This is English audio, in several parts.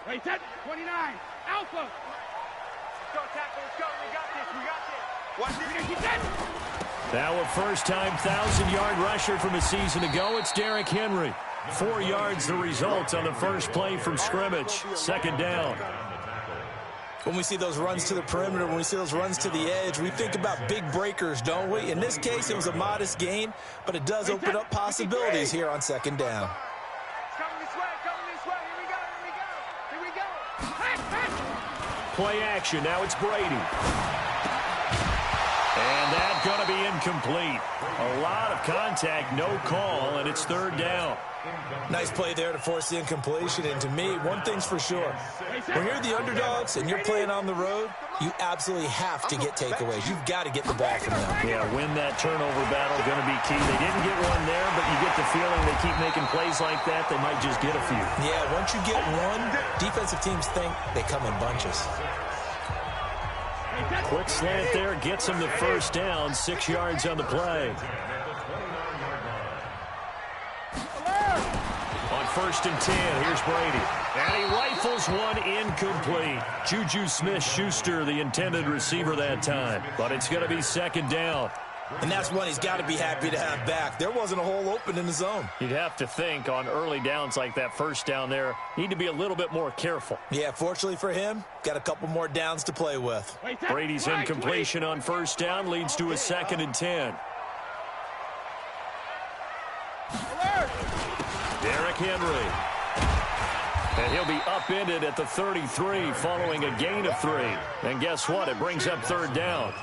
Wait, set, 29, Alpha. Let's go, tackle, let's go. We got this, we got this. Watch this. Now a first-time 1,000-yard rusher from a season ago, it's Derrick Henry. 4 yards the result on the first play from scrimmage. Second down. When we see those runs to the perimeter, when we see those runs to the edge, we think about big breakers, don't we? In this case, it was a modest gain, but it does open up possibilities here on second down. Coming this way, here we go. Play action, now it's Brady. And that's going to be incomplete. A lot of contact, no call, and it's third down. Nice play there to force the incompletion. And to me, one thing's for sure. When you're the underdogs and you're playing on the road, you absolutely have to get takeaways. You've got to get the ball from them. Yeah, win that turnover battle, going to be key. They didn't get one there, but you get the feeling they keep making plays like that, they might just get a few. Yeah, once you get one, defensive teams think they come in bunches. Quick slant there, gets him the first down, 6 yards on the play. On 1st and 10, here's Brady. And he rifles one incomplete. Juju Smith-Schuster, the intended receiver that time. But it's going to be second down. And that's one he's got to be happy to have back. There wasn't a hole open in the zone. You'd have to think on early downs like that first down there, need to be a little bit more careful. Yeah, fortunately for him, got a couple more downs to play with. Brady's incompletion on first down leads to a 2nd and 10. Derrick Henry. And he'll be upended at the 33 following a gain of 3. And guess what? It brings up third down.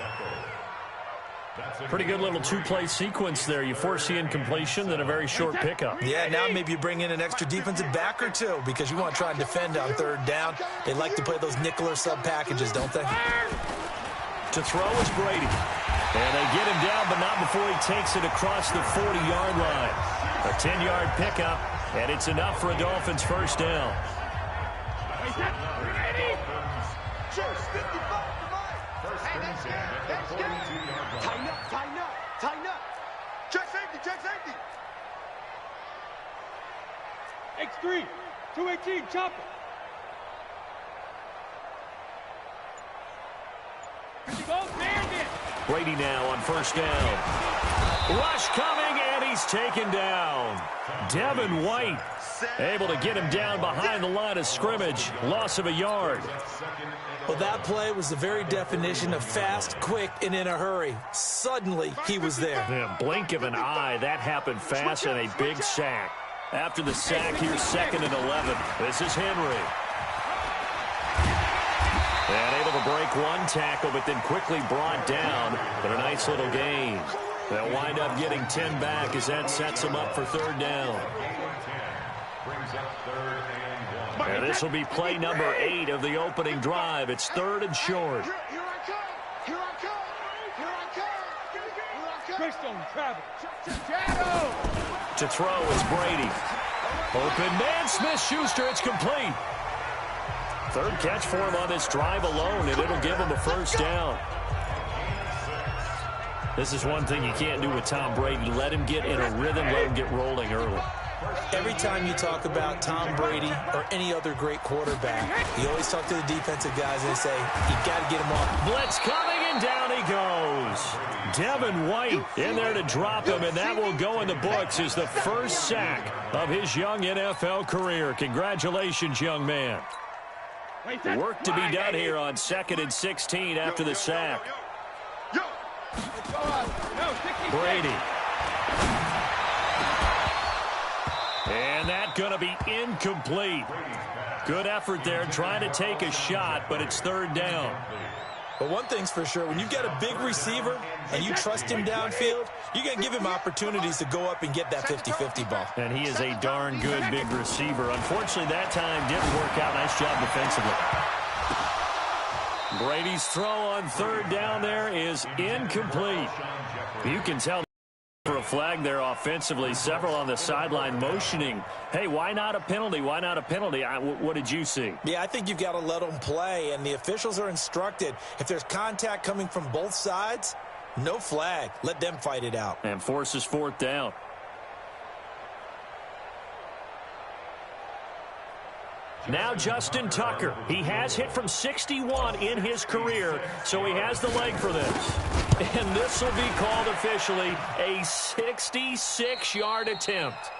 Pretty good little two-play sequence there. You force the incompletion, then a very short pickup. Yeah, now maybe you bring in an extra defensive back or two because you want to try and defend on third down. They like to play those nickel or sub packages, don't they? To throw is Brady. And they get him down, but not before he takes it across the 40-yard line. A 10-yard pickup, and it's enough for a Dolphins first down. Tighten up. Check safety. X3, 218, chopper. Brady now on first down. Rush coming, and he's taken down. Devin White able to get him down behind the line of scrimmage. Loss of a yard. Well, that play was the very definition of fast, quick, and in a hurry. Suddenly, he was there. Yeah, blink of an eye, that happened fast, and a big sack. After the sack, here's 2nd and 11. This is Henry. And able to break one tackle, but then quickly brought down. But a nice little gain. They'll wind up getting 10 back as that sets them up for third down. And this will be play number 8 of the opening drive. It's 3rd and short. Here I come. Crystal, Travis. To throw is Brady. Open man, Smith-Schuster. It's complete. Third catch for him on this drive alone, and it'll give him a first down. This is one thing you can't do with Tom Brady. Let him get in a rhythm, let him get rolling early. Every time you talk about Tom Brady or any other great quarterback, you always talk to the defensive guys and say, you got to get him off. Blitz coming, and down he goes. Devin White in there to drop him, and that will go in the books as the first sack of his young NFL career. Congratulations, young man. Work to be done here on 2nd and 16 after the sack. Brady. And that's going to be incomplete. Good effort there trying to take a shot, but it's third down. But one thing's for sure, when you've got a big receiver and you trust him downfield, you're going to give him opportunities to go up and get that 50-50 ball. And he is a darn good big receiver. Unfortunately, that time didn't work out. Nice job defensively. Brady's throw on third down there is incomplete. You can tell for a flag there offensively. Several on the sideline motioning. Hey, why not a penalty? Why not a penalty? What did you see? Yeah, I think you've got to let them play, and the officials are instructed. If there's contact coming from both sides, no flag. Let them fight it out. And forces fourth down. Now Justin Tucker. He has hit from 61 in his career, so he has the leg for this. And this will be called officially a 66-yard attempt.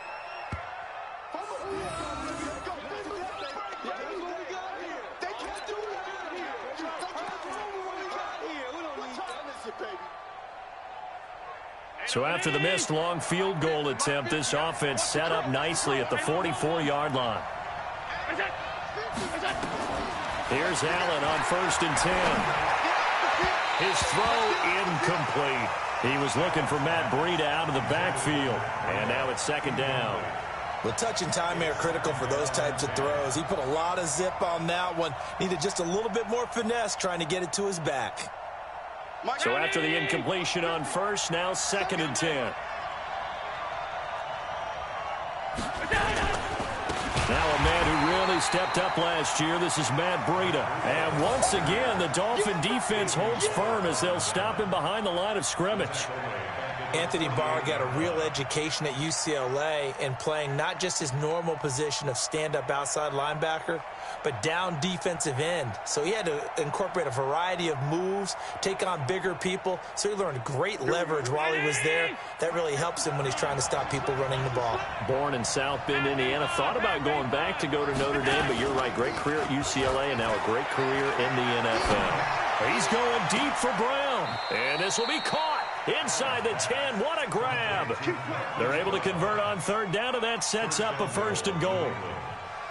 So after the missed long field goal attempt, this offense set up nicely at the 44-yard line. Here's Allen on 1st and 10. His throw incomplete. He was looking for Matt Breida out of the backfield. And now it's 2nd down. Well, touch and time are critical for those types of throws. He put a lot of zip on that one. Needed just a little bit more finesse trying to get it to his back. So after the incompletion on 1st, now 2nd and 10. Now a man who really stepped up last year. This is Matt Breida. And once again, the Dolphin defense holds firm as they'll stop him behind the line of scrimmage. Anthony Barr got a real education at UCLA in playing not just his normal position of stand-up outside linebacker, but down defensive end. So he had to incorporate a variety of moves, take on bigger people. So he learned great leverage while he was there. That really helps him when he's trying to stop people running the ball. Born in South Bend, Indiana. Thought about going back to go to Notre Dame, but you're right. Great career at UCLA and now a great career in the NFL. He's going deep for Brown. And this will be caught. Inside the 10, what a grab. They're able to convert on 3rd down, and that sets up a 1st and goal.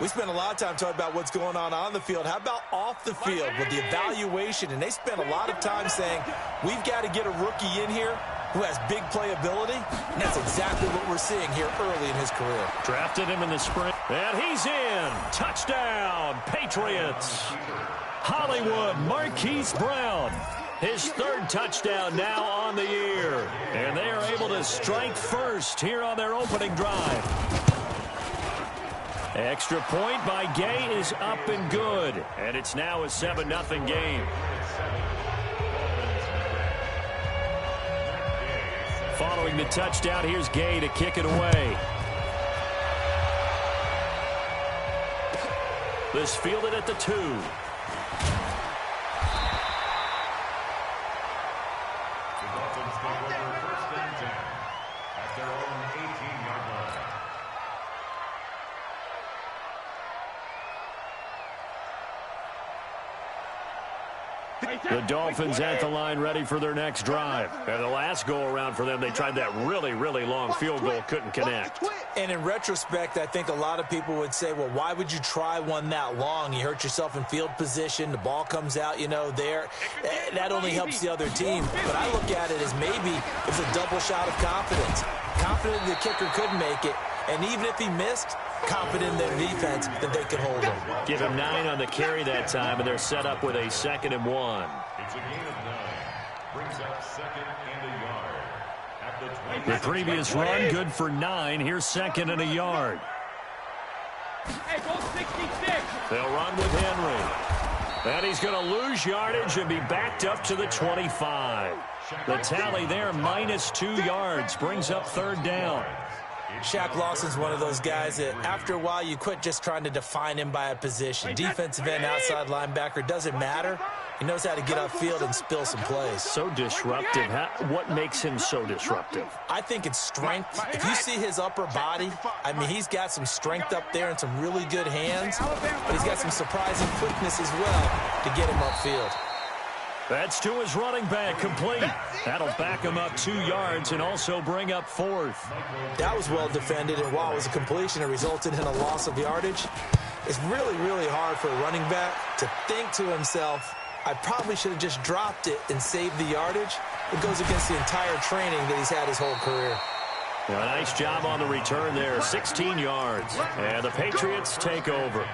We spent a lot of time talking about what's going on the field. How about off the field with the evaluation? And they spent a lot of time saying, we've got to get a rookie in here who has big playability. And that's exactly what we're seeing here early in his career. Drafted him in the spring. And he's in. Touchdown, Patriots. Hollywood Marquise Brown. His 3rd touchdown now on the year. And they are able to strike first here on their opening drive. Extra point by Gay is up and good. And it's now a 7-0 game. Following the touchdown, here's Gay to kick it away. This fielded at the 2. The Dolphins at the line ready for their next drive. And the last go-around for them, they tried that really, really long field goal, couldn't connect. And in retrospect, I think a lot of people would say, well, why would you try one that long? You hurt yourself in field position. The ball comes out, there. That only helps the other team. But I look at it as maybe it's a double shot of confidence. Confident the kicker could make it. And even if he missed, confident in their defense that they could hold him. Give him 9 on the carry that time, and they're set up with a 2nd and 1. It's a gain of 9. Brings up 2nd and a yard. At the previous run, good for 9. Here's 2nd and a yard. Hey, go 66. They'll run with Henry. And he's going to lose yardage and be backed up to the 25. The tally there, -2 yards, brings up 3rd down. Shaq Lawson's one of those guys that after a while you quit just trying to define him by a position. Defensive end, outside linebacker, doesn't matter. He knows how to get upfield and spill some plays. So disruptive. What makes him so disruptive? I think it's strength. If you see his upper body, I mean, he's got some strength up there and some really good hands, but he's got some surprising quickness as well to get him upfield. That's to his running back, complete. That'll back him up 2 yards and also bring up 4th. That was well defended, and while it was a completion, it resulted in a loss of yardage. It's really, really hard for a running back to think to himself, I probably should have just dropped it and saved the yardage. It goes against the entire training that he's had his whole career. Well, a nice job on the return there, 16 yards. And the Patriots take over.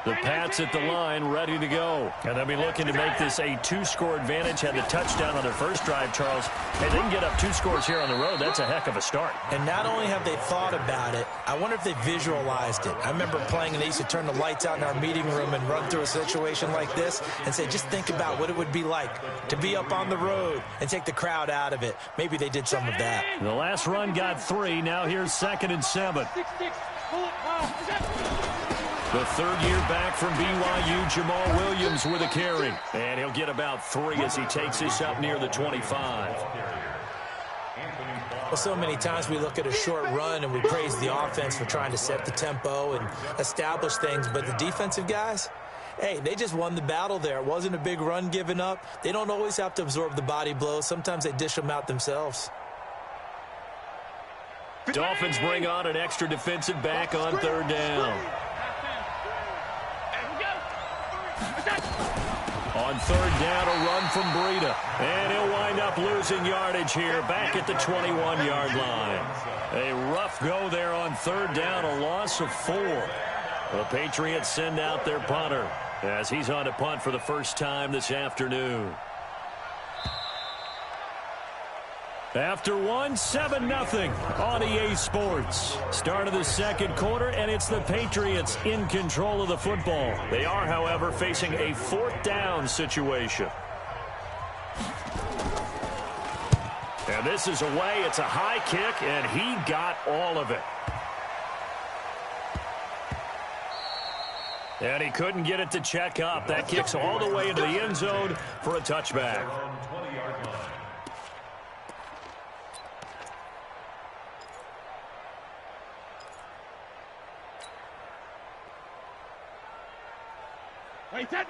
The Pats at the line, ready to go. And they'll be looking to make this a 2-score advantage. Had the touchdown on their first drive, Charles. Hey, they can get up 2 scores here on the road. That's a heck of a start. And not only have they thought about it, I wonder if they visualized it. I remember playing, and they used to turn the lights out in our meeting room and run through a situation like this and say, just think about what it would be like to be up on the road and take the crowd out of it. Maybe they did some of that. The last run got 3. Now here's 2nd and 7. The third year back from BYU, Jamal Williams with a carry. And he'll get about 3 as he takes this up near the 25. Well, so many times we look at a short run and we praise the offense for trying to set the tempo and establish things. But the defensive guys, hey, they just won the battle there. It wasn't a big run given up. They don't always have to absorb the body blows. Sometimes they dish them out themselves. Dolphins bring on an extra defensive back on third down. On third down, a run from Breida. And he'll wind up losing yardage here back at the 21-yard line. A rough go there on third down, a loss of 4. The Patriots send out their punter as he's on to punt for the first time this afternoon. After one, 7-0 on EA Sports. Start of the second quarter, and it's the Patriots in control of the football. They are, however, facing a 4th down situation. And this is away. It's a high kick, and he got all of it. And he couldn't get it to check up. That kicks all the way into the end zone for a touchback.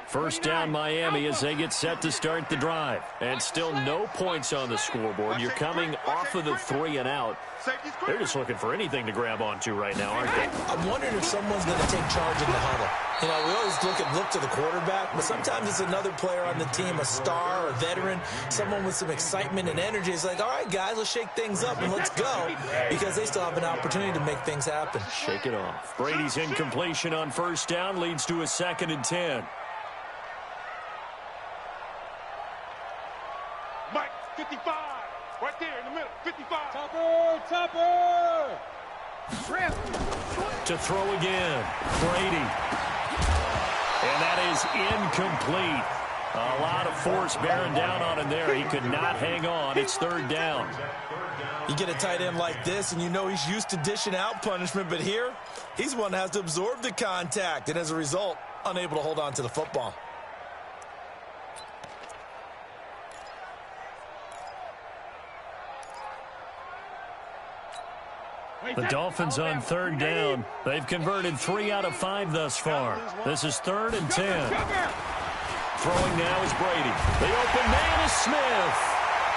First down Miami as they get set to start the drive. And still no points on the scoreboard. You're coming off of the 3 and out. They're just looking for anything to grab onto right now, aren't they? I'm wondering if someone's going to take charge in the huddle. You know, we always look to the quarterback, but sometimes it's another player on the team, a star, a veteran, someone with some excitement and energy. It's like, all right, guys, let's shake things up and let's go, because they still have an opportunity to make things happen. Shake it off. Brady's incompletion on first down leads to a 2nd and 10. Mike, 55. Right there in the middle, 55. Topper! To throw again. Brady. And that is incomplete. A lot of force bearing down on him there. He could not hang on. It's 3rd down. You get a tight end like this, and you know he's used to dishing out punishment, but here, he's one that has to absorb the contact, and as a result, unable to hold on to the football. The Dolphins on 3rd down. They've converted 3 out of 5 thus far. This is 3rd and 10. Throwing now is Brady. The open man is Smith.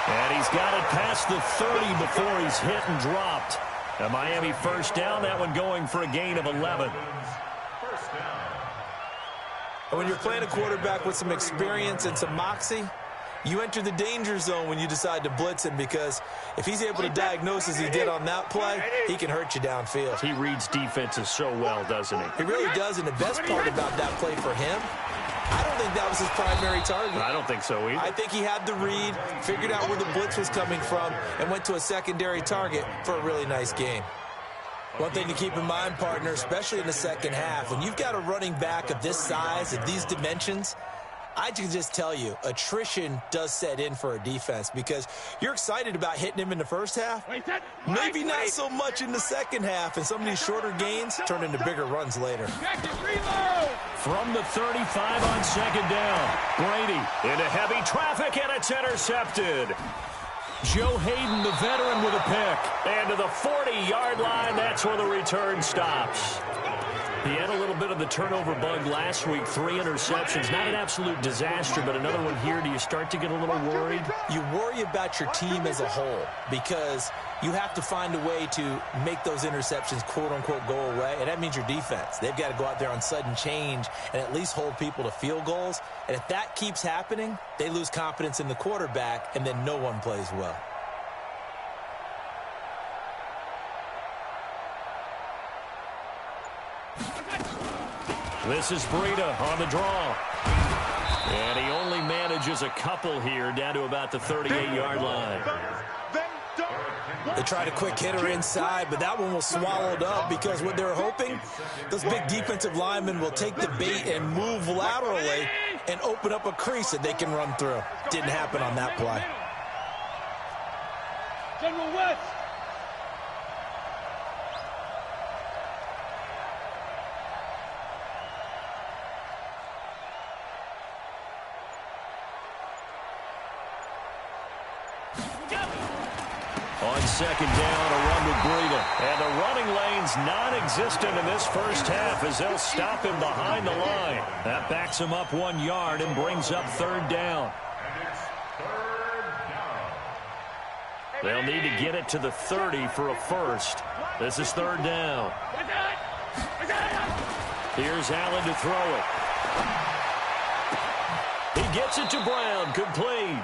And he's got it past the 30 before he's hit and dropped. A Miami first down, that one going for a gain of 11. And when you're playing a quarterback with some experience and some moxie, you enter the danger zone when you decide to blitz him, because if he's able to diagnose as he did on that play, he can hurt you downfield. He reads defenses so well, doesn't he? He really does, and the best part about that play for him, I don't think that was his primary target. I don't think so either. I think he had the read, figured out where the blitz was coming from, and went to a secondary target for a really nice game. One thing to keep in mind, partner, especially in the second half, when you've got a running back of this size, of these dimensions, I can just tell you, attrition does set in for a defense, because you're excited about hitting him in the first half. Maybe not so much in the second half, and some of these shorter gains turn into bigger runs later. From the 35 on 2nd down, Brady into heavy traffic, and it's intercepted. Joe Hayden, the veteran, with a pick. And to the 40-yard line, that's where the return stops. He had a little bit of the turnover bug last week, 3 interceptions. Not an absolute disaster, but another one here. Do you start to get a little worried? You worry about your team as a whole, because you have to find a way to make those interceptions, quote-unquote, go away, and that means your defense. They've got to go out there on sudden change and at least hold people to field goals. And if that keeps happening, they lose confidence in the quarterback, and then no one plays well. This is Breida on the draw. And he only manages a couple here, down to about the 38-yard line. They tried a quick hitter inside, but that one was swallowed up, because what they're hoping, those big defensive linemen will take the bait and move laterally and open up a crease that they can run through. Didn't happen on that play. General West. On second down, a run with Breida. And the running lane's non-existent in this first half as they'll stop him behind the line. That backs him up 1 yard and brings up third down. They'll need to get it to the 30 for a first. This is third down. Here's Allen to throw it. He gets it to Brown, complete.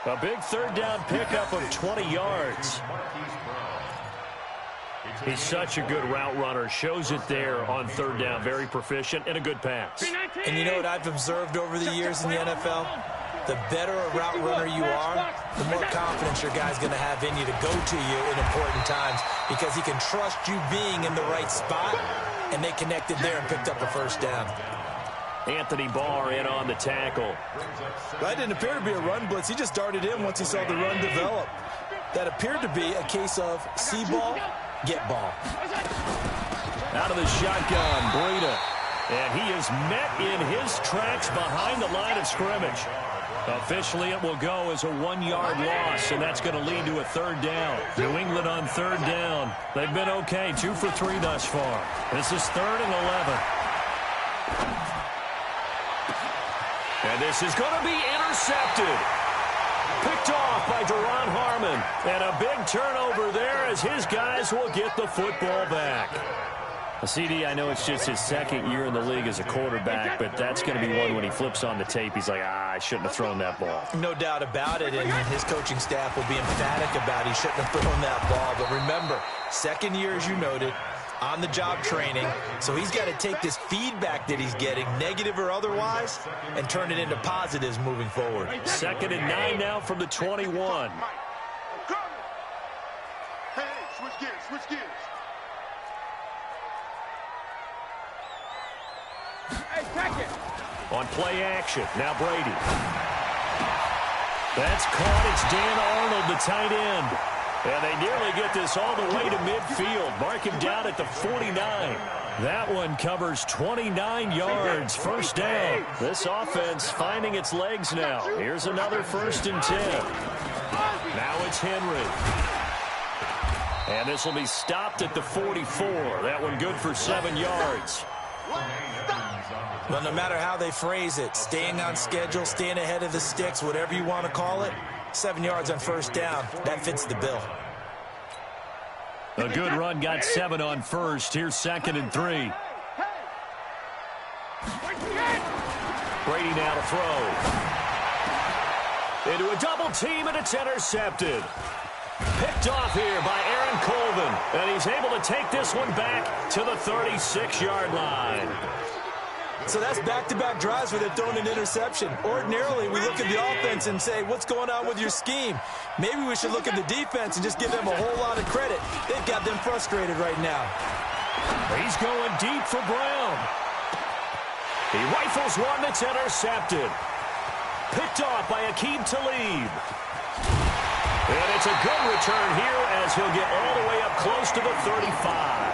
A big third down pickup of 20 yards. He's such a good route runner. Shows it there on third down. Very proficient and a good pass. And you know what I've observed over the years in the NFL? The better a route runner you are, the more confidence your guy's going to have in you to go to you in important times because he can trust you being in the right spot, and they connected there and picked up a first down. Anthony Barr in on the tackle. That didn't appear to be a run blitz. He just darted in once he saw the run develop. That appeared to be a case of see ball, get ball. Out of the shotgun, Breida. And he is met in his tracks behind the line of scrimmage. Officially, it will go as a 1 yard loss, and that's going to lead to a third down. New England on third down. They've been okay, 2 for 3 thus far. This is 3rd and 11. And this is going to be intercepted. Picked off by Duron Harmon. And a big turnover there as his guys will get the football back. CD, I know it's just his second year in the league as a quarterback, but that's going to be one when he flips on the tape. He's like, I shouldn't have thrown that ball. No doubt about it, and his coaching staff will be emphatic about he shouldn't have thrown that ball. But remember, second year, as you noted, on-the-job training, so he's got to take this feedback that he's getting, negative or otherwise, and turn it into positives moving forward. 2nd and 9 now from the 21. Hey, switch gears, switch gears. Hey, check it. On play action, now Brady. That's caught. It's Dan Arnold, the tight end. And they nearly get this all the way to midfield. Mark him down at the 49. That one covers 29 yards. First down. This offense finding its legs now. Here's another 1st and 10. Now it's Henry. And this will be stopped at the 44. That one good for 7 yards. Well, no matter how they phrase it, staying on schedule, staying ahead of the sticks, whatever you want to call it, 7 yards on first down. That fits the bill. A good run got 7 on first. Here's 2nd and 3. Brady now to throw. Into a double team, and it's intercepted. Picked off here by Aaron Colvin. And he's able to take this one back to the 36-yard line. So that's back-to-back drives where they're throwing an interception. Ordinarily, we look at the offense and say, what's going on with your scheme? Maybe we should look at the defense and just give them a whole lot of credit. They've got them frustrated right now. He's going deep for Brown. He rifles one that's intercepted. Picked off by Aqib Talib. And it's a good return here as he'll get all the way up close to the 35.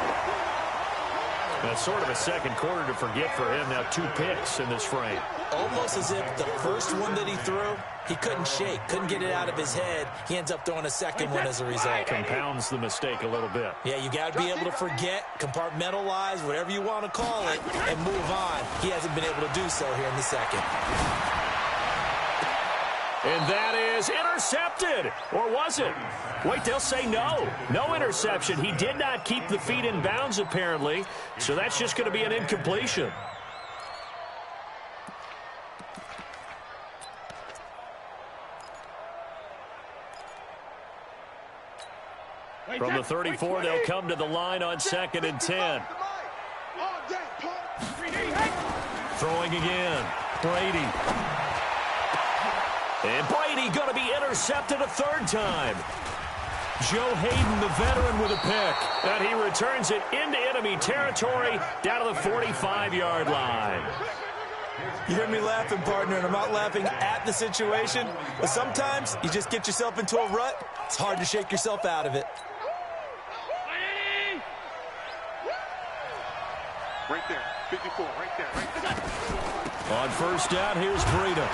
That's sort of a second quarter to forget for him. Now 2 picks in this frame. Almost as if the first one that he threw, he couldn't shake, couldn't get it out of his head. He ends up throwing a second one as a result. Compounds the mistake a little bit. Yeah, you got to be able to forget, compartmentalize, whatever you want to call it, and move on. He hasn't been able to do so here in the second. And that is intercepted. Or was it? Wait, they'll say no. No interception. He did not keep the feet in bounds, apparently. So that's just going to be an incompletion. From the 34, they'll come to the line on 2nd and 10. Throwing again. Brady. And Brady going to be intercepted a 3rd time. Joe Hayden, the veteran, with a pick. And he returns it into enemy territory down to the 45-yard line. You hear me laughing, partner, and I'm not laughing at the situation. But sometimes you just get yourself into a rut. It's hard to shake yourself out of it. Right there, 54, right there, right there. On first down, here's Breida.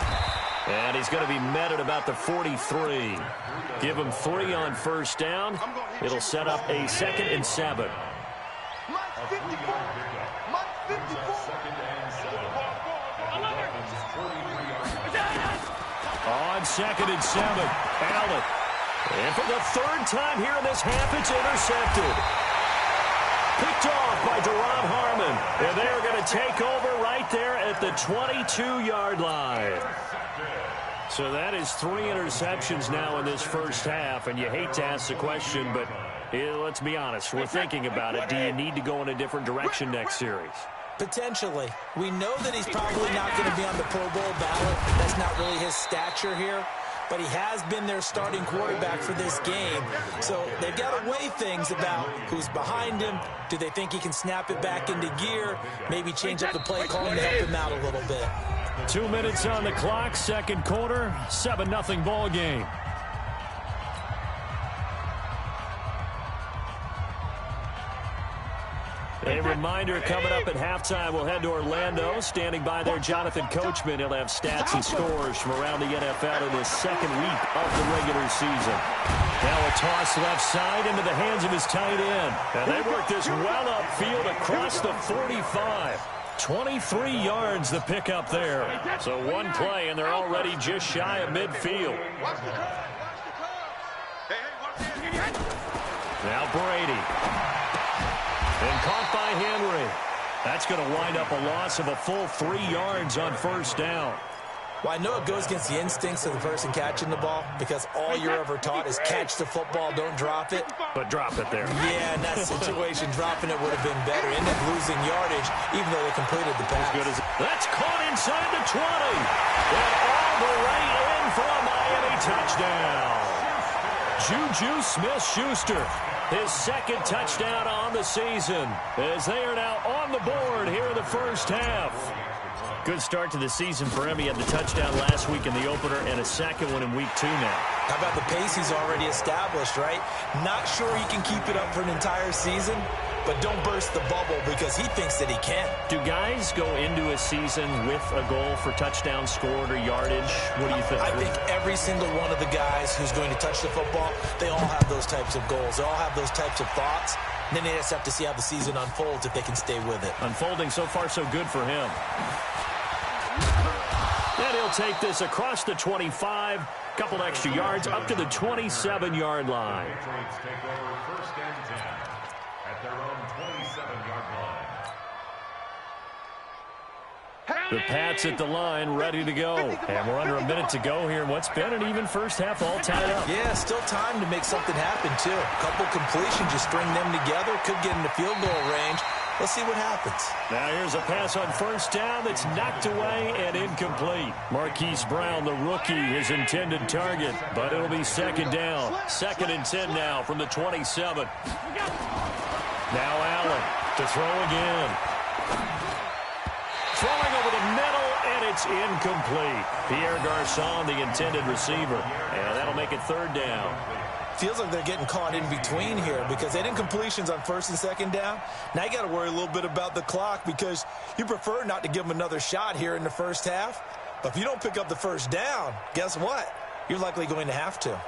And he's going to be met at about the 43. Give hthem 3 on first down. It'll set up a 2nd and 7. On 2nd and 7, Allen. And for the 3rd time here in this half, it's intercepted. Picked off by Deron Harmon. And they're going to take over right there at the 22-yard line. So that is 3 interceptions now in this first half. And you hate to ask the question, but let's be honest. We're thinking about it. Do you need to go in a different direction next series? Potentially. We know that he's probably not going to be on the Pro Bowl ballot. That's not really his stature here. But he has been their starting quarterback for this game. So they've got to weigh things about who's behind him. Do they think he can snap it back into gear? Maybe change up the play calling to help him out a little bit. 2 minutes on the clock, second quarter, 7-0 ball game. A reminder coming up at halftime, we'll head to Orlando. Standing by there, Jonathan Coachman. He'll have stats and scores from around the NFL in this second week of the regular season. Now a toss left side into the hands of his tight end. And they work this well upfield across the 45. 23 yards the pickup there. So one play, and they're already just shy of midfield. Now Brady. And caught by Henry. That's going to wind up a loss of a full 3 yards on first down. Well, I know it goes against the instincts of the person catching the ball because all you're ever taught is catch the football, don't drop it. But drop it there. Yeah, in that situation, dropping it would have been better. End up losing yardage, even though they completed the pass. As good as that's caught inside the 20. And all the way in for a Miami touchdown. Juju Smith-Schuster. His 2nd touchdown on the season as they are now on the board here in the first half. Good start to the season for him. He had the touchdown last week in the opener and a 2nd one in week 2 now. How about the pace he's already established, right? Not sure he can keep it up for an entire season, but don't burst the bubble because he thinks that he can. Do guys go into a season with a goal for touchdown scored or yardage? What do you think? I think every single one of the guys who's going to touch the football, they all have those types of goals. They all have those types of thoughts. And then they just have to see how the season unfolds if they can stay with it. Unfolding so far so good for him. And he'll take this across the 25, couple extra yards up to the 27-yard line. Take over first and 10 at their own 27-yard line. The Pats at the line, ready to go. And we're under a minute to go here in what's been an even first half, all tied up. Yeah, still time to make something happen, too. A couple completions, just string them together. Could get into field goal range. Let's see what happens. Now here's a pass on first down that's knocked away and incomplete. Marquise Brown, the rookie, his intended target, but it'll be 2nd down. 2nd and 10 now from the 27. Now Allen to throw again. Throwing over the middle, and it's incomplete. Pierre Garçon, the intended receiver, and that'll make it 3rd down. Feels like they're getting caught in between here because they did incompletions on 1st and 2nd down. Now you got to worry a little bit about the clock because you prefer not to give them another shot here in the first half. But if you don't pick up the 1st down, guess what? You're likely going to have to.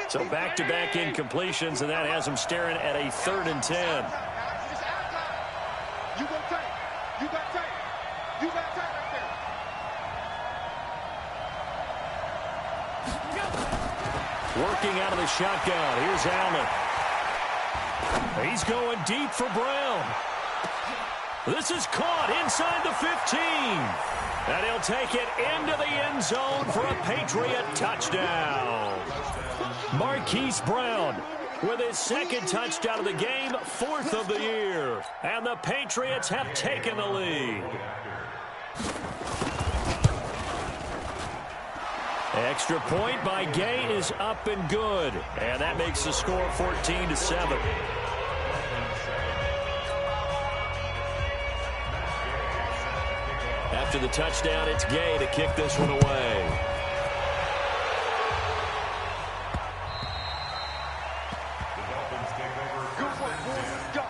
So back-to-back incompletions, and that has them staring at a 3rd and 10. You got tight. You got tight. You got tight right there. Working out of the shotgun. Here's Allen. He's going deep for Brown. This is caught inside the 15. And he'll take it into the end zone for a Patriot touchdown. Marquise Brown with his 2nd touchdown of the game, 4th of the year. And the Patriots have taken the lead. Extra point by Gay is up and good. And that makes the score 14-7. After the touchdown, it's Gay to kick this one away. The Dolphins take over first and 10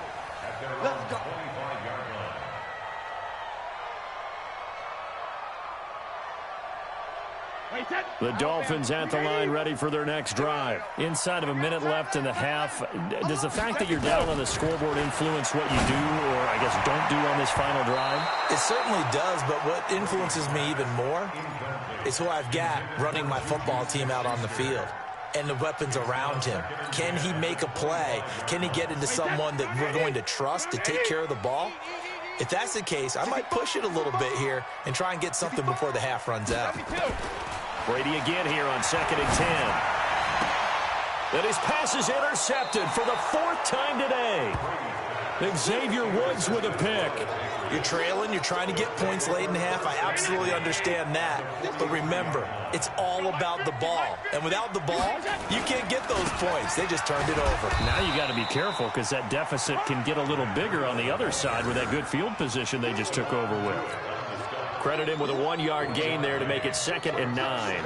at their own 25-yard line. The Dolphins at the line ready for their next drive. Inside of a minute left in the half, does the fact that you're down on the scoreboard influence what you do or, I guess, don't do on this final drive? It certainly does, but what influences me even more is who I've got running my football team out on the field and the weapons around him. Can he make a play? Can he get into someone that we're going to trust to take care of the ball? If that's the case, I might push it a little bit here and try and get something before the half runs out. Brady again here on 2nd and 10. And his pass is intercepted for the 4th time today. Xavier Woods with a pick. You're trailing, you're trying to get points late in the half. I absolutely understand that. But remember, it's all about the ball. And without the ball, you can't get those points. They just turned it over. Now you got to be careful because that deficit can get a little bigger on the other side with that good field position they just took over with. Credit him with a 1-yard gain there to make it 2nd and 9.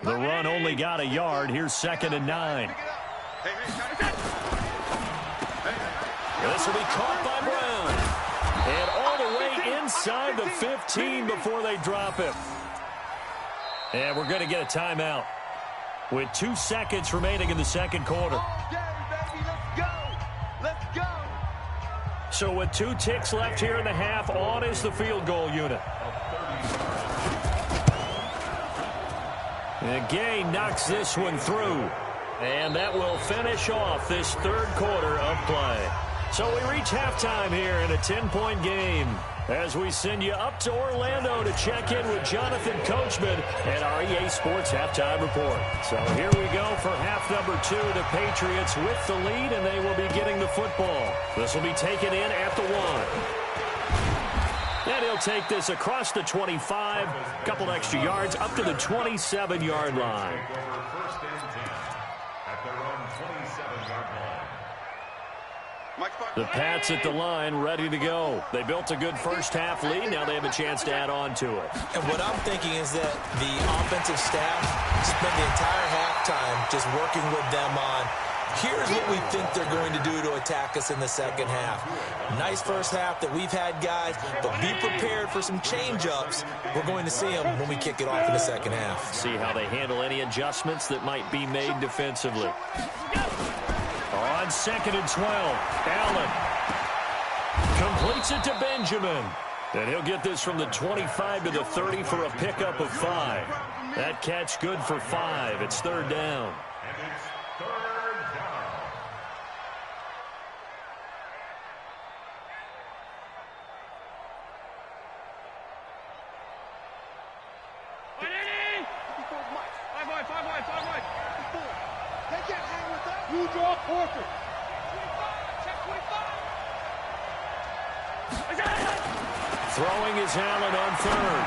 The run only got a yard. Here's 2nd and 9. This will be caught by Brown. And all the way inside the 15 before they drop him. And we're going to get a timeout with 2 seconds remaining in the second quarter. So with 2 ticks left here in the half, on is the field goal unit. And Gay knocks this one through. And that will finish off this 3rd quarter of play. So we reach halftime here in a 10-point game as we send you up to Orlando to check in with Jonathan Coachman and our EA Sports Halftime Report. So here we go for half number 2. The Patriots with the lead, and they will be getting the football. This will be taken in at the 1. And he'll take this across the 25, a couple extra yards, up to the 27-yard line. The Pats at the line, ready to go. They built a good first-half lead. Now they have a chance to add on to it. And what I'm thinking is that the offensive staff spent the entire halftime just working with them on, here's what we think they're going to do to attack us in the second half. Nice first half that we've had, guys, but be prepared for some change-ups. We're going to see them when we kick it off in the second half. See how they handle any adjustments that might be made defensively. On 2nd and 12, Allen completes it to Benjamin. And he'll get this from the 25 to the 30 for a pickup of 5. That catch good for 5. It's 3rd down. And it's 3rd down. They can't hang with that. You draw quarter. Throwing is Allen on 3rd.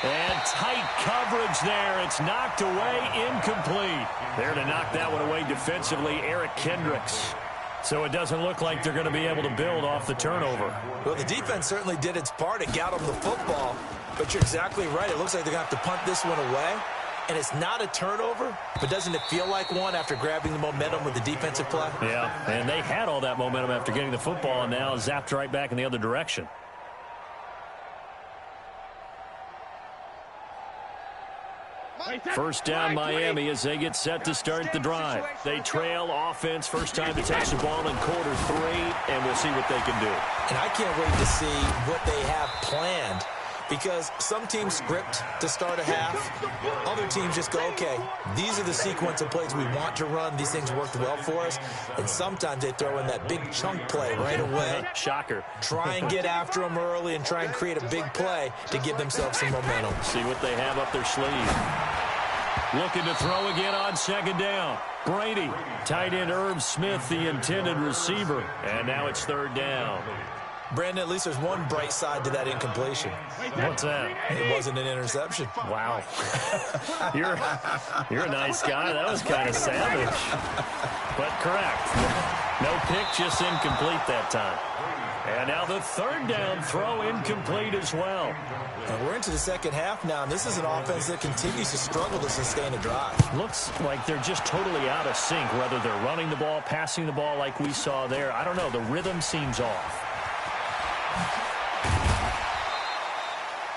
And tight coverage there. It's knocked away, incomplete. There to knock that one away defensively, Eric Kendricks. So it doesn't look like they're going to be able to build off the turnover. Well, the defense certainly did its part. It got them the football. But you're exactly right. It looks like they're going to have to punt this one away. And it's not a turnover, but doesn't it feel like one after grabbing the momentum with the defensive play? Yeah, and they had all that momentum after getting the football and now zapped right back in the other direction. First down Miami as they get set to start the drive. They trail offense, first time to touch the ball in quarter 3, and we'll see what they can do. And I can't wait to see what they have planned, because some teams script to start a half. Other teams just go, okay, these are the sequence of plays we want to run. These things worked well for us. And sometimes they throw in that big chunk play right away. Shocker. Try and get after them early and try and create a big play to give themselves some momentum. See what they have up their sleeve. Looking to throw again on 2nd down. Brady, tight end Irv Smith, the intended receiver. And now it's 3rd down. Brandon, at least there's one bright side to that incompletion. What's that? It wasn't an interception. Wow. You're a nice guy. That was kind of savage. But correct. No pick, just incomplete that time. And now the third down throw incomplete as well. And we're into the second half now, and this is an offense that continues to struggle to sustain a drive. Looks like they're just totally out of sync, whether they're running the ball, passing the ball like we saw there. I don't know. The rhythm seems off.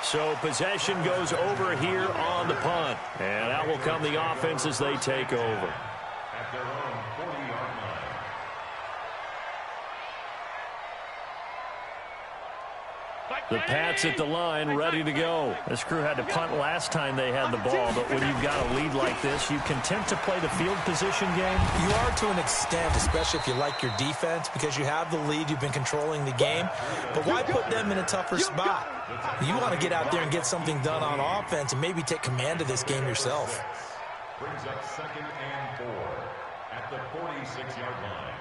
So possession goes over here on the punt. And out will come the offense as they take over. At their own 40-yard line. The Pats at the line, ready to go. This crew had to punt last time they had the ball, but when you've got a lead like this, you content to play the field position game? You are to an extent, especially if you like your defense, because you have the lead, you've been controlling the game. But why put them in a tougher spot? You want to get out there and get something done on offense and maybe take command of this game yourself. Brings up 2nd and 4 at the 46-yard line.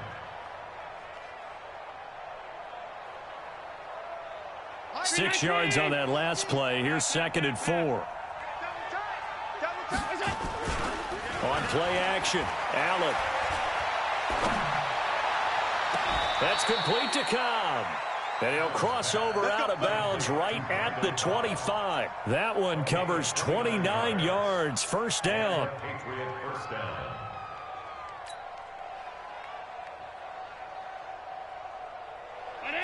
Six yards on that last play. Here's 2nd and 4. On play action, Allen. That's complete to Cobb. And he'll cross over out of bounds right at the 25. That one covers 29 yards. First down. Patriot first down.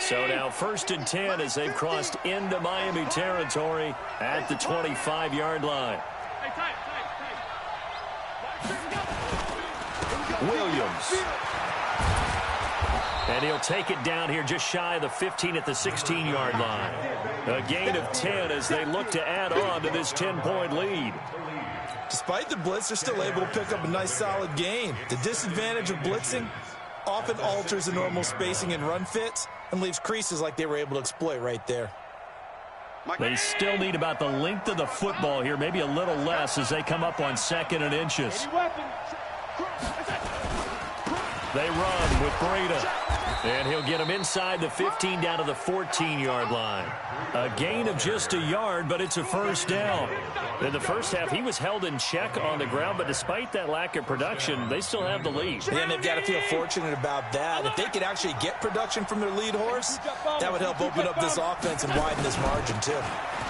So now 1st and 10 as they've crossed into Miami territory at the 25-yard line. Williams. And he'll take it down here just shy of the 15 at the 16-yard line. A gain of 10 as they look to add on to this 10-point lead. Despite the blitz, they're still able to pick up a nice solid gain. The disadvantage of blitzing often alters the normal spacing and run fits and leaves creases like they were able to exploit right there. They still need about the length of the football here, maybe a little less as they come up on 2nd and inches. They run with Breda. And he'll get him inside the 15 down to the 14-yard line. A gain of just a yard, but it's a first down. In the first half, he was held in check on the ground, but despite that lack of production, they still have the lead. And they've got to feel fortunate about that. If they could actually get production from their lead horse, that would help open up this offense and widen this margin, too.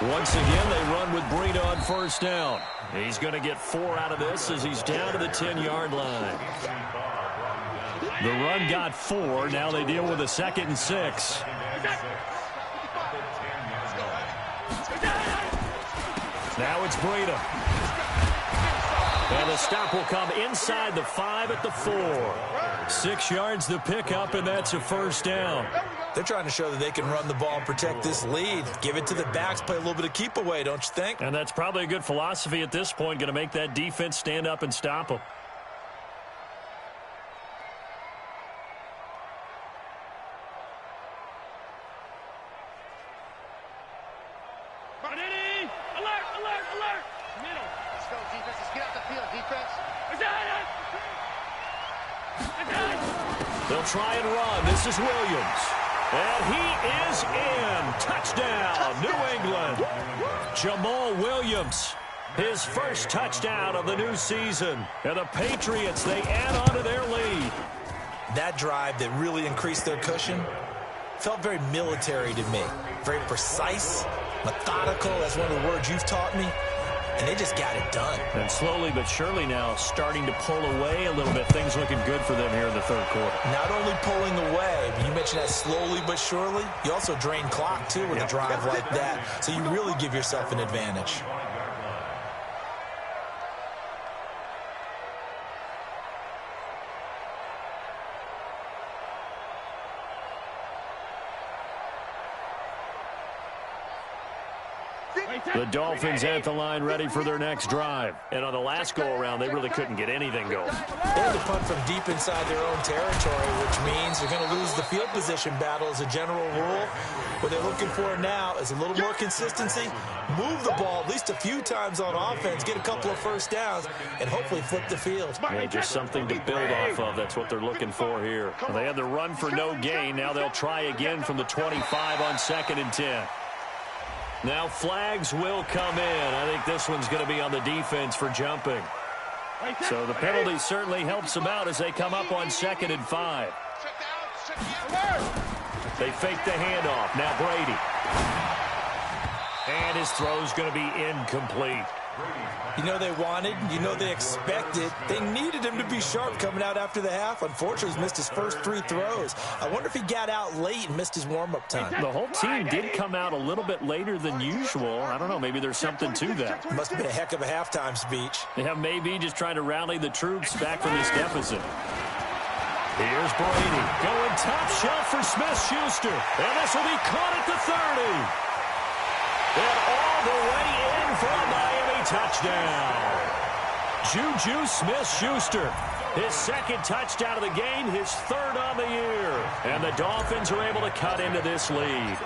Once again, they run with Breda on first down. He's going to get 4 out of this as he's down to the 10-yard line. The run got 4. Now they deal with a 2nd and 6. Now it's Breda. And the stop will come inside the 5 at the 4. 6 yards the pickup, and that's a first down. They're trying to show that they can run the ball and protect this lead. Give it to the backs, play a little bit of keep away, don't you think? And that's probably a good philosophy at this point, going to make that defense stand up and stop them. They'll try and run. This is Williams. And he is in. Touchdown, New England. Jamal Williams, his first touchdown of the new season. And the Patriots, they add on to their lead. That drive that really increased their cushion felt very military to me. Very precise, methodical. That's one of the words you've taught me. And they just got it done. And slowly but surely now starting to pull away a little bit. Things looking good for them here in the third quarter. Not only pulling away, but you mentioned that slowly but surely. You also drain clock, too, with a drive like that. So you really give yourself an advantage. The Dolphins at the line ready for their next drive. And on the last go-around, they really couldn't get anything going. They had to punt from deep inside their own territory, which means they're going to lose the field position battle as a general rule. What they're looking for now is a little more consistency, move the ball at least a few times on offense, get a couple of first downs, and hopefully flip the field. Yeah, just something to build off of. That's what they're looking for here. They had the run for no gain. Now they'll try again from the 25 on 2nd and 10. Now flags will come in. I think this one's going to be on the defense for jumping. So the penalty certainly helps them out as they come up on 2nd and 5. They fake the handoff. Now Brady. And his throw's going to be incomplete. You know they wanted, you know they expected. They needed him to be sharp coming out after the half. Unfortunately, he's missed his first 3 throws. I wonder if he got out late and missed his warm-up time. The whole team did come out a little bit later than usual. I don't know, maybe there's something to that. Must have been a heck of a halftime speech. Yeah, maybe just trying to rally the troops back from this deficit. Here's Brady going top shelf for Smith-Schuster. And this will be caught at the 30. And all the way in for a Miami touchdown. Juju Smith-Schuster, his second touchdown of the game, his 3rd on the year. And the Dolphins are able to cut into this lead.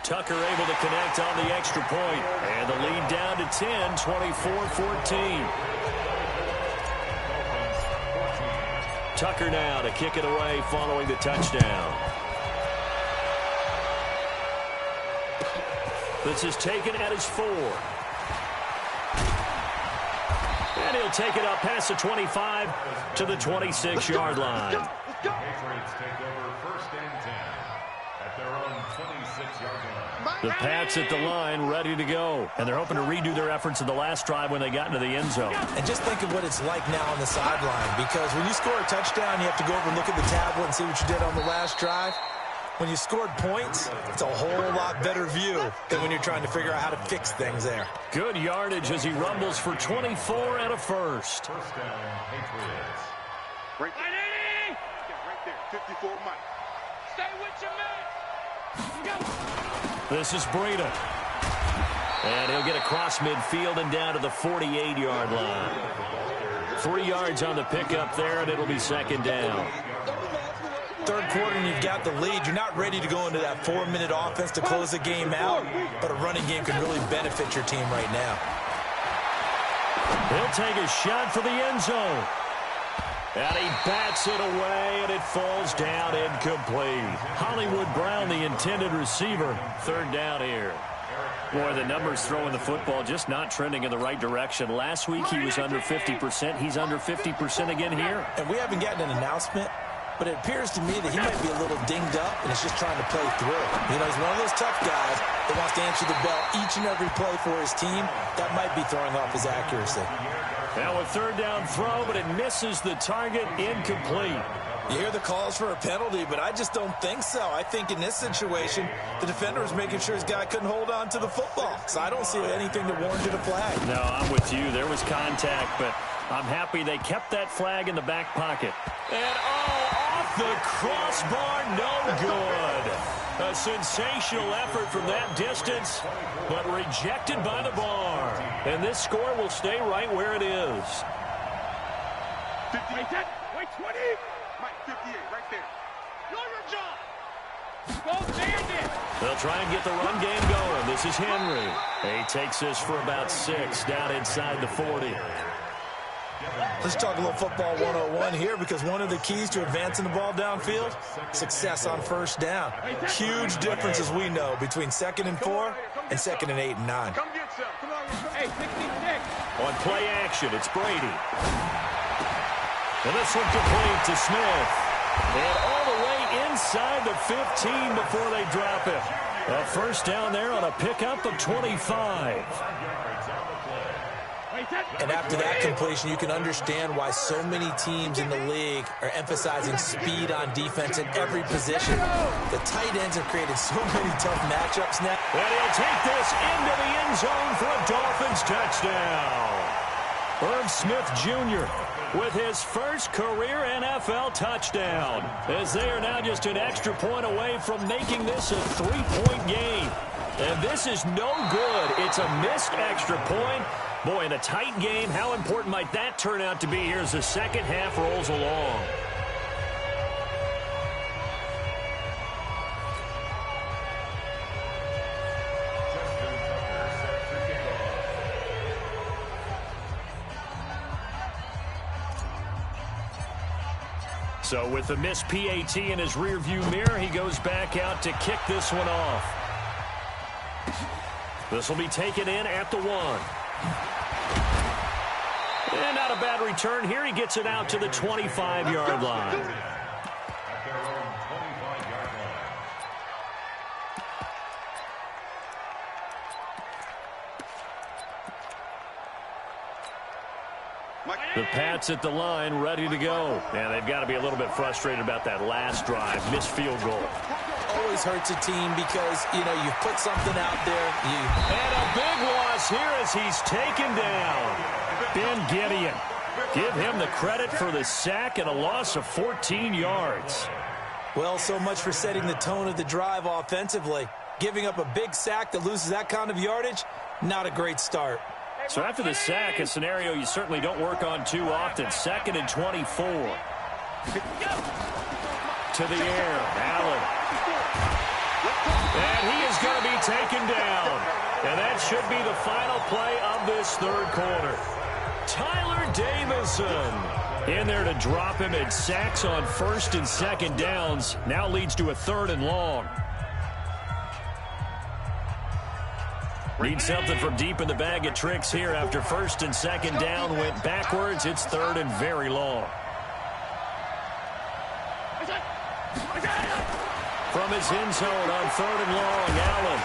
Tucker able to connect on the extra point. And the lead down to 10, 24-14. Tucker now to kick it away following the touchdown. This is taken at his 4. And he'll take it up past the 25 to the 26-yard line. Patriots take over 1st and 10 at their own 26-yard line. The Pats at the line ready to go. And they're hoping to redo their efforts in the last drive when they got into the end zone. And just think of what it's like now on the sideline, because when you score a touchdown, you have to go over and look at the tablet and see what you did on the last drive. When you scored points, it's a whole lot better view than when you're trying to figure out how to fix things there. Good yardage as he rumbles for 24 and a first. First down, Patriots. Right there. Right there. 54 Mike. Stay with your man. Go. This is Breida. And he'll get across midfield and down to the 48-yard line. 3 yards on the pickup there, and it'll be 2nd down. 3rd quarter and you've got the lead. You're not ready to go into that 4-minute offense to close the game out, but a running game can really benefit your team right now. He'll take a shot for the end zone. And he bats it away, and it falls down incomplete. Hollywood Brown, the intended receiver. 3rd down here. Boy, the numbers throwing the football just not trending in the right direction. Last week he was under 50%. He's under 50% again here. And we haven't gotten an announcement, but it appears to me that he might be a little dinged up and is just trying to play through. You know, he's one of those tough guys that wants to answer the bell each and every play for his team. That might be throwing off his accuracy. Now a 3rd down throw, but it misses the target, incomplete. You hear the calls for a penalty, but I just don't think so. I think in this situation, the defender was making sure his guy couldn't hold on to the football. So I don't see anything that warranted a flag. No, I'm with you. There was contact, but I'm happy they kept that flag in the back pocket. And off the crossbar, no good. A sensational effort from that distance, but rejected by the bar. And this score will stay right where it is. 58. Wait, 20. Mike, 58, right there. Your job. Go Bandit. They'll try and get the run game going. This is Henry. He takes this for about 6 down inside the 40. Let's talk a little football 101 here, because one of the keys to advancing the ball downfield, success on 1st down. Huge difference, as we know, between 2nd and 4 and 2nd and 8 and 9. Come get some. Come on. Hey, 66. On play action, it's Brady. And this one complete to Smith. And all the way inside the 15 before they drop it. A 1st down there on a pickup of 25. And after that completion, you can understand why so many teams in the league are emphasizing speed on defense at every position. The tight ends have created so many tough matchups now. And he'll take this into the end zone for a Dolphins touchdown. Irv Smith Jr. with his first career NFL touchdown, as they are now just an extra point away from making this a 3-point game. And this is no good. It's a missed extra point. Boy, in a tight game, how important might that turn out to be here as the second half rolls along? So with the missed PAT in his rearview mirror, he goes back out to kick this one off. This will be taken in at the 1. And not a bad return here. He gets it out to the 25-yard line. The Pats at the line, ready to go. And they've got to be a little bit frustrated about that last drive, missed field goal. Always hurts a team because, you know, you put something out there. And a big loss here as he's taken down. Ben Gideon. Give him the credit for the sack and a loss of 14 yards. Well, so much for setting the tone of the drive offensively. Giving up a big sack that loses that kind of yardage, not a great start. So after the sack, a scenario you certainly don't work on too often. 2nd and 24. To the air, Allen. And he is going to be taken down. And that should be the final play of this third quarter. Tyler Davison in there to drop him, and sacks on 1st and 2nd downs. Now leads to a 3rd and long. Need something from deep in the bag of tricks here after 1st and 2nd down went backwards. It's 3rd and very long. From his end zone on 3rd and long, Allen.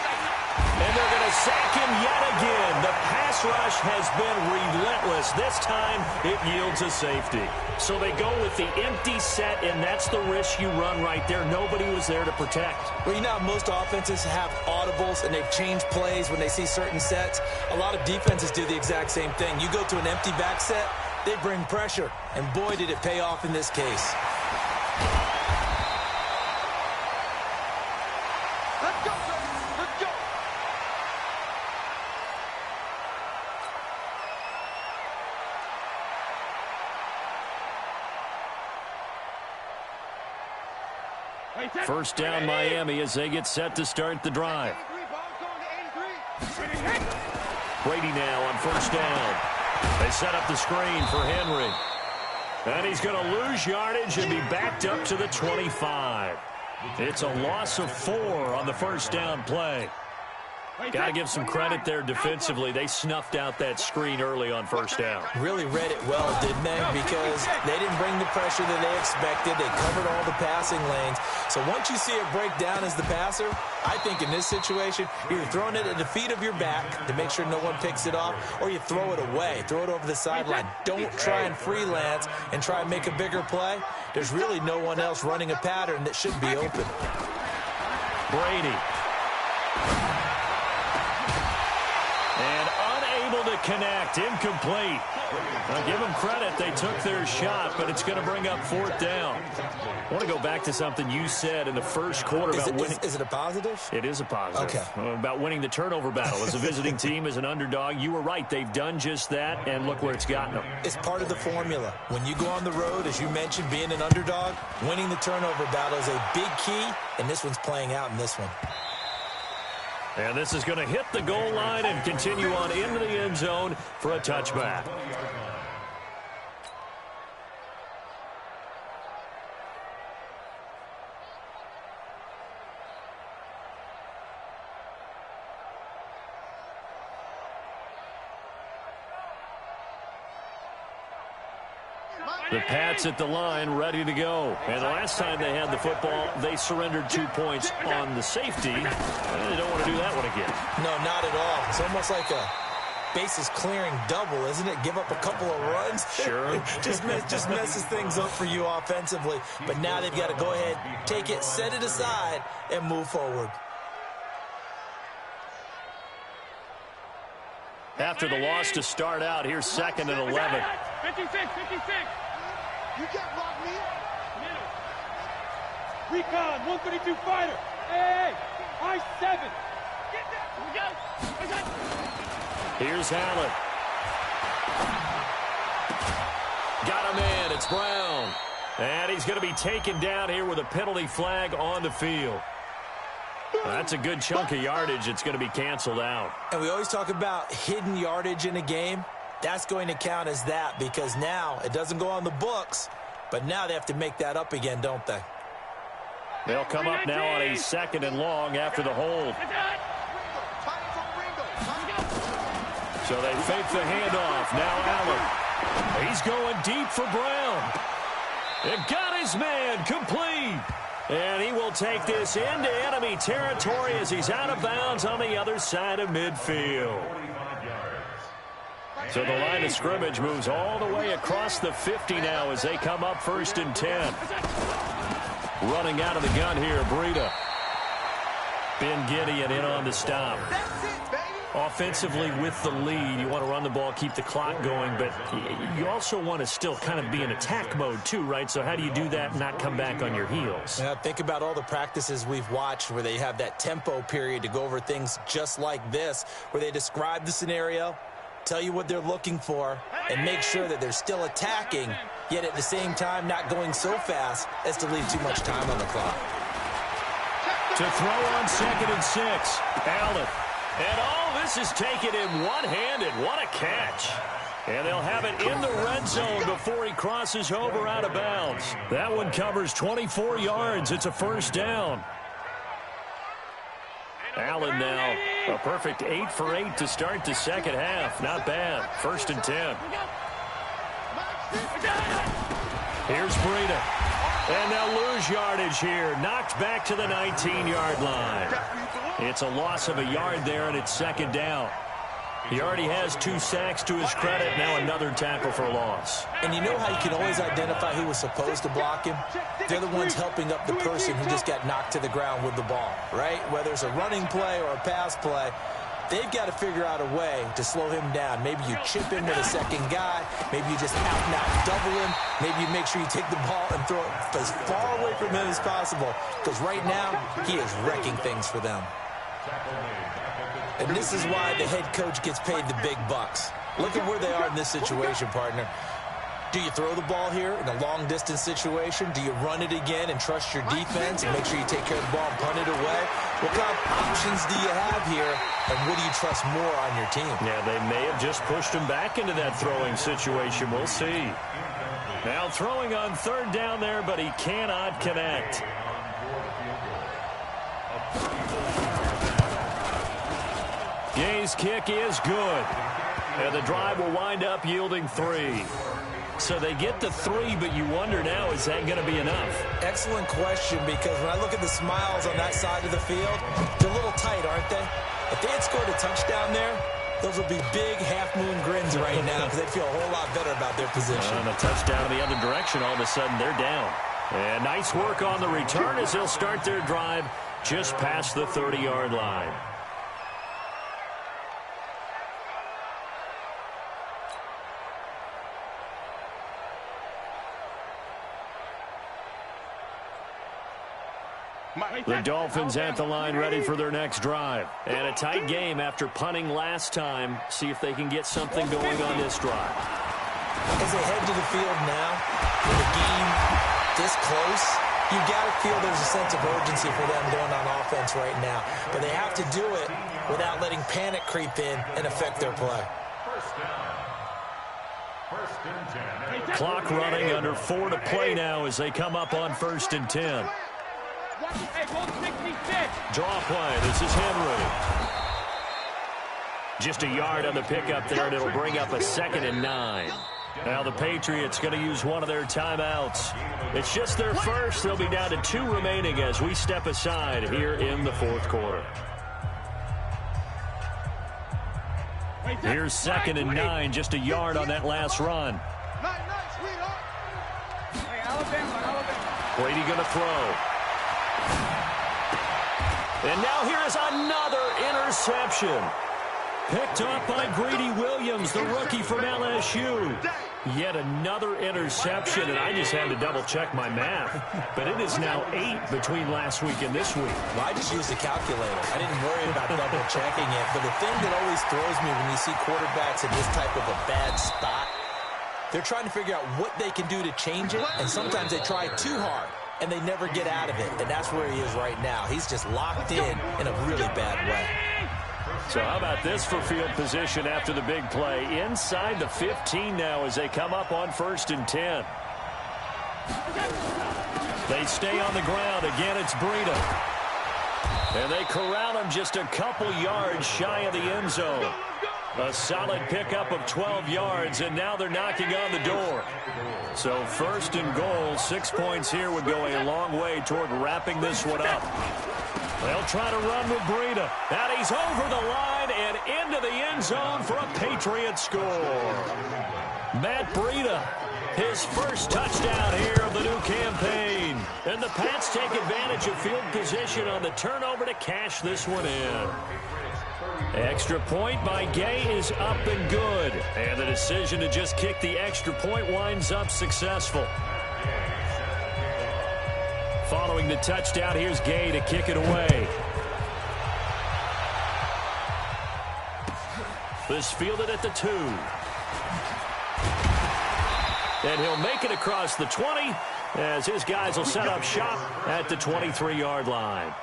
And they're going to sack him yet again. The pass rush has been relentless. This time it yields a safety. So they go with the empty set, and that's the risk you run right there. Nobody was there to protect. Well, you know how most offenses have audibles and they've changed plays when they see certain sets. A lot of defenses do the exact same thing. You go to an empty back set, they bring pressure. And boy, did it pay off in this case. Let's go, baby. Let's go. First down, Miami, as they get set to start the drive. Brady now on 1st down. They set up the screen for Henry. And he's going to lose yardage and be backed up to the 25. It's a loss of 4 on the 1st down play. Got to give some credit there defensively. They snuffed out that screen early on 1st down. Really read it well, didn't they? Because they didn't bring the pressure that they expected. They covered all the passing lanes. So once you see it break down as the passer, I think in this situation, you're throwing it at the feet of your back to make sure no one picks it off, or you throw it away. Throw it over the sideline. Don't try and freelance and try and make a bigger play. There's really no one else running a pattern that should be open. Brady. And unable to connect, incomplete. Now give them credit, they took their shot, but it's going to bring up 4th down. I want to go back to something you said in the first quarter about winning. Is it a positive? It is a positive. Okay. About winning the turnover battle. As a visiting team, as an underdog, you were right. They've done just that, and look where it's gotten them. It's part of the formula. When you go on the road, as you mentioned, being an underdog, winning the turnover battle is a big key, and this one's playing out in this one. And this is going to hit the goal line and continue on into the end zone for a touchback. The Pats at the line, ready to go. And the last time they had the football, they surrendered 2 points on the safety. They don't want to do that one again. No, not at all. It's almost like a bases clearing double, isn't it? Give up a couple of runs. Sure. just messes things up for you offensively. But now they've got to go ahead, take it, set it aside, and move forward. After the loss to start out, here's 2nd and 11. 56. You can't block me. Recon, 132 fighter. Hey, I-7. Get that. Here we go. Here's Allen. Got a man. It's Brown. And he's going to be taken down here with a penalty flag on the field. That's a good chunk of yardage. It's going to be canceled out. And we always talk about hidden yardage in a game. That's going to count as that because now it doesn't go on the books, but now they have to make that up again, don't they? They'll come up now on a 2nd and long after the hold. So they fake the handoff. Now Allen. He's going deep for Brown. It got his man complete. And he will take this into enemy territory as he's out of bounds on the other side of midfield. So the line of scrimmage moves all the way across the 50 now as they come up 1st and 10. Running out of the gun here, Breida. Ben Gideon in on the stop. Offensively with the lead, you want to run the ball, keep the clock going, but you also want to still kind of be in attack mode too, right? So how do you do that and not come back on your heels? Yeah, think about all the practices we've watched where they have that tempo period to go over things just like this, where they describe the scenario, tell you what they're looking for, and make sure that they're still attacking, yet at the same time not going so fast as to leave too much time on the clock. To throw on 2nd and 6, Allen. And all this is taken in one-handed. What a catch. And they'll have it in the red zone before he crosses over out of bounds. That one covers 24 yards. It's a 1st down. Allen now a perfect 8 for 8 to start the second half. Not bad. 1st and 10. Here's Breida. And they'll lose yardage here. Knocked back to the 19-yard line. It's a loss of a yard there, and it's 2nd down. He already has 2 sacks to his credit. Now another tackle for a loss. And you know how you can always identify who was supposed to block him? They're the ones helping up the person who just got knocked to the ground with the ball, right? Whether it's a running play or a pass play, they've got to figure out a way to slow him down. Maybe you chip him with a second guy. Maybe you just out-and-out double him. Maybe you make sure you take the ball and throw it as far away from him as possible. Because right now, he is wrecking things for them. And this is why the head coach gets paid the big bucks. Look at where they are in this situation, partner. Do you throw the ball here in a long-distance situation? Do you run it again and trust your defense and make sure you take care of the ball and punt it away? What kind of options do you have here, and what do you trust more on your team? Yeah, they may have just pushed him back into that throwing situation. We'll see. Now throwing on 3rd down there, but he cannot connect. Gay's kick is good. And the drive will wind up yielding 3. So they get the 3, but you wonder now, is that going to be enough? Excellent question, because when I look at the smiles on that side of the field, they're a little tight, aren't they? If they had scored a touchdown there, those would be big half-moon grins right now because they'd feel a whole lot better about their position. And a touchdown in the other direction, all of a sudden they're down. And nice work on the return as they'll start their drive just past the 30-yard line. The Dolphins at the line ready for their next drive. And a tight game after punting last time. See if they can get something going on this drive. As they head to the field now, with the game this close, you got to feel there's a sense of urgency for them going on offense right now. But they have to do it without letting panic creep in and affect their play. Clock running, under 4 to play now as they come up on 1st and 10. Draw play. This is Henry. Just a yard on the pickup there, and it'll bring up a 2nd and 9. Now the Patriots going to use one of their timeouts. It's just their first. They'll be down to 2 remaining as we step aside here in the 4th quarter. Here's 2nd and 9, just a yard on that last run. Brady going to throw. And now here is another interception. Picked up by Greedy Williams, the rookie from LSU. Yet another interception, and I just had to double-check my math. But it is now 8 between last week and this week. Well, I just used a calculator. I didn't worry about double-checking it. But the thing that always throws me when you see quarterbacks in this type of a bad spot, they're trying to figure out what they can do to change it, and sometimes they try too hard, and they never get out of it. And that's where he is right now. He's just locked in a really bad way. So how about this for field position after the big play? Inside the 15 now as they come up on 1st and 10. They stay on the ground. Again, it's Breida. And they corral him just a couple yards shy of the end zone. A solid pickup of 12 yards, and now they're knocking on the door. So 1st and goal, 6 points here would go a long way toward wrapping this one up. They'll try to run with Breida. And he's over the line and into the end zone for a Patriot score. Matt Breida, his first touchdown here of the new campaign. And the Pats take advantage of field position on the turnover to cash this one in. Extra point by Gay is up and good. And the decision to just kick the extra point winds up successful. Following the touchdown, here's Gay to kick it away. This fielded at the 2. And he'll make it across the 20 as his guys will set up shop at the 23-yard line.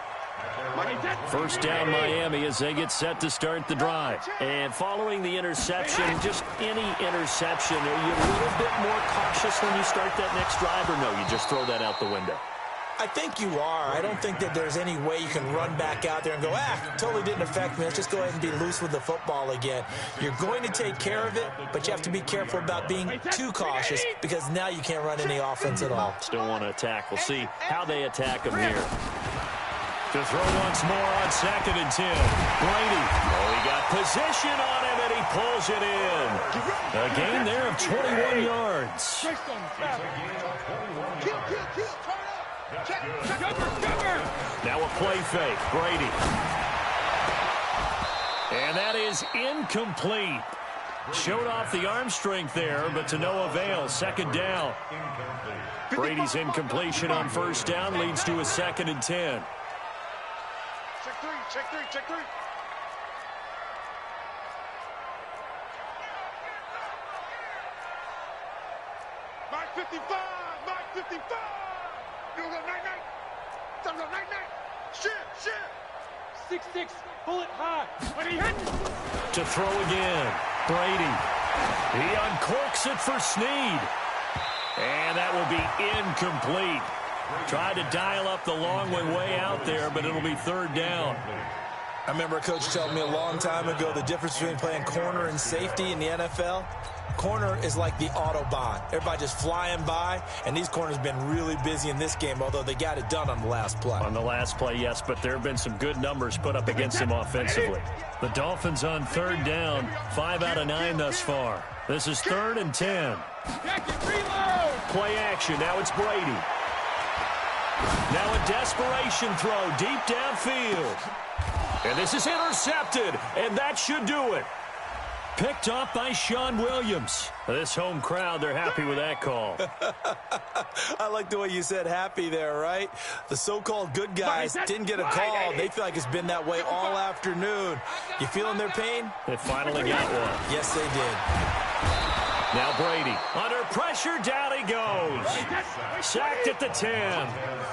First down Miami as they get set to start the drive. And following the interception, just any interception, are you a little bit more cautious when you start that next drive, or no, you just throw that out the window? I think you are. I don't think that there's any way you can run back out there and go, totally didn't affect me. Let's just go ahead and be loose with the football again. You're going to take care of it, but you have to be careful about being too cautious because now you can't run any offense at all. Still want to attack. We'll see how they attack him here. To throw once more on 2nd and 10. Brady. Oh, he got position on him, and he pulls it in. A gain there of 21 yards. Now a play fake. Brady. And that is incomplete. Showed off the arm strength there, but to no avail. 2nd down. Brady's incompletion on 1st down leads to a 2nd and 10. Check three. Mark 55. You go night. Shit. 6-6, bullet high. When he hits. To throw again. Brady. He uncorks it for Snead. And that will be incomplete. Tried to dial up the long one way out there, but it'll be 3rd down. I remember a coach telling me a long time ago the difference between playing corner and safety in the NFL. Corner is like the Autobahn. Everybody just flying by, and these corners have been really busy in this game, although they got it done on the last play. On the last play, yes, but there have been some good numbers put up against them offensively. The Dolphins on 3rd down, 5 out of 9 thus far. This is 3rd and 10. Play action, now it's Brady. Now a desperation throw deep downfield. And this is intercepted, and that should do it. Picked off by Sean Williams. This home crowd, they're happy with that call. I like the way you said happy there, right? The so-called good guys didn't get a call. They feel like it's been that way all afternoon. You feeling their pain? They finally got one. Yes, they did. Now Brady, under pressure, down he goes. Sacked at the 10.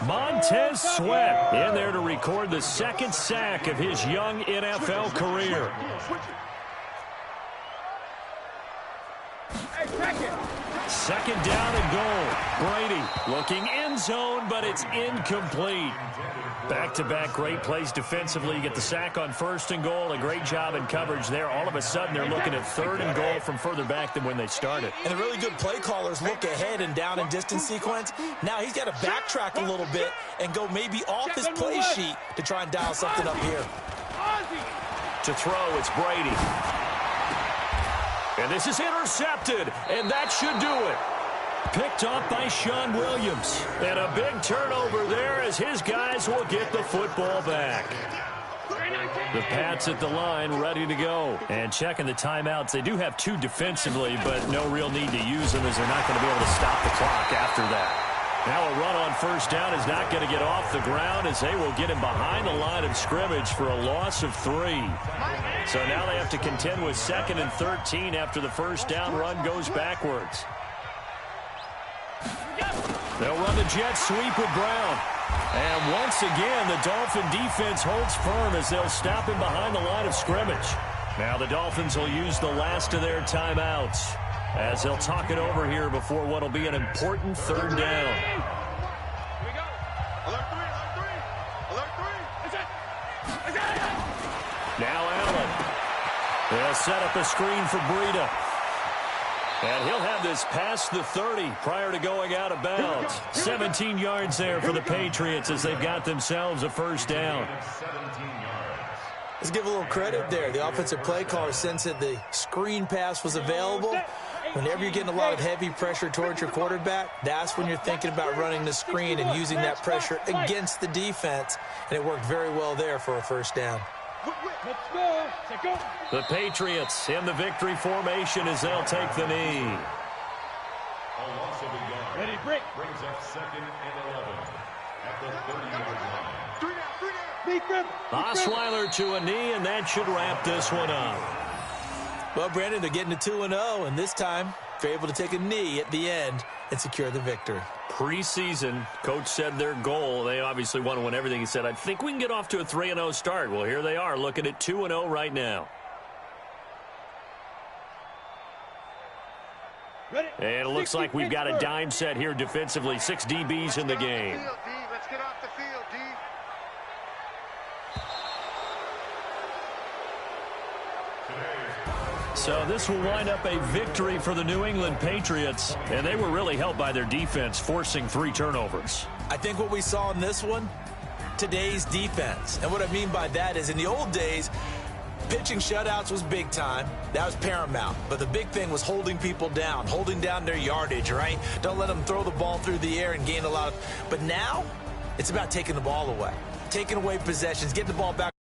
Montez Sweat in there to record the 2nd sack of his young NFL career. Second down and goal. Brady looking end zone, but it's incomplete. Back-to-back great plays defensively. You get the sack on 1st and goal. A great job in coverage there. All of a sudden, they're looking at 3rd and goal from further back than when they started. And the really good play callers look ahead and down and distance sequence. Now he's got to backtrack a little bit and go maybe off his play sheet to try and dial something up here. To throw, it's Brady. And this is intercepted, and that should do it. Picked off by Sean Williams. And a big turnover there as his guys will get the football back. The Pats at the line ready to go. And checking the timeouts. They do have 2 defensively, but no real need to use them as they're not going to be able to stop the clock after that. Now a run on 1st down is not going to get off the ground as they will get him behind the line of scrimmage for a loss of 3. So now they have to contend with 2nd and 13 after the 1st down run goes backwards. They'll run the jet sweep with Brown. And once again, the Dolphin defense holds firm as they'll stop him behind the line of scrimmage. Now the Dolphins will use the last of their timeouts as they'll talk it over here before what will be an important 3rd down. Here we go. Alert 3. Now Allen. They'll set up a screen for Breida. And he'll have this past the 30 prior to going out of bounds. 17 yards there for the Patriots as they've got themselves a 1st down. Let's give a little credit there. The offensive play caller sensed that the screen pass was available. Whenever you're getting a lot of heavy pressure towards your quarterback, that's when you're thinking about running the screen and using that pressure against the defense. And it worked very well there for a first down. Let's go. Let's go. The Patriots in the victory formation as they'll take the knee. A loss of a yard. Ready, break. Brings up 2nd and 11 at the 30-yard line. 3 down, 3 down. Osweiler to a knee, and that should wrap this one up. Well, Brandon, they're getting to 2-0, and this time they're able to take a knee at the end and secure the victory. Preseason, coach said their goal, they obviously want to win everything. He said, I think we can get off to a 3-0 start. Well, here they are looking at 2-0 right now. Ready. And it looks like we've got a dime set here defensively. 6 DBs in the game. Let's get off the field, D. So this will wind up a victory for the New England Patriots, and they were really helped by their defense, forcing 3 turnovers. I think what we saw in this one, today's defense. And what I mean by that is in the old days, pitching shutouts was big time. That was paramount. But the big thing was holding people down, holding down their yardage, right? Don't let them throw the ball through the air and gain a lot of... But now, it's about taking the ball away, taking away possessions, getting the ball back.